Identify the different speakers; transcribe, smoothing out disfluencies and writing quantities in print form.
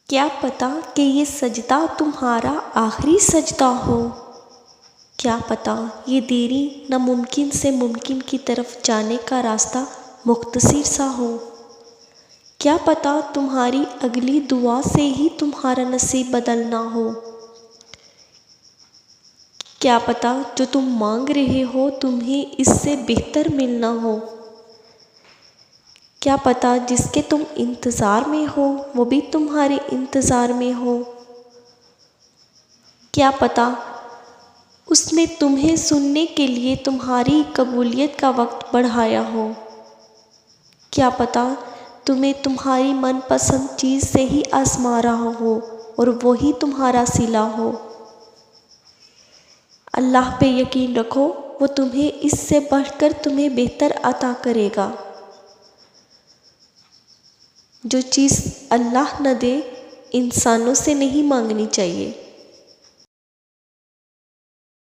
Speaker 1: کیا پتہ کہ یہ سجدہ تمہارا آخری سجدہ ہو؟ کیا پتہ یہ دیری ناممکن سے ممکن کی طرف جانے کا راستہ مختصر سا ہو؟ کیا پتہ تمہاری اگلی دعا سے ہی تمہارا نصیب بدلنا ہو؟ کیا پتہ جو تم مانگ رہے ہو تمہیں اس سے بہتر ملنا ہو؟ کیا پتہ جس کے تم انتظار میں ہو وہ بھی تمہارے انتظار میں ہو؟ کیا پتہ اس نے تمہیں سننے کے لیے تمہاری قبولیت کا وقت بڑھایا ہو؟ کیا پتہ تمہیں تمہاری من پسند چیز سے ہی آزما رہا ہو اور وہی تمہارا صلہ ہو؟ اللہ پہ یقین رکھو، وہ تمہیں اس سے بڑھ کر تمہیں بہتر عطا کرے گا۔ جو چیز اللہ نہ دے انسانوں سے نہیں مانگنی چاہیے۔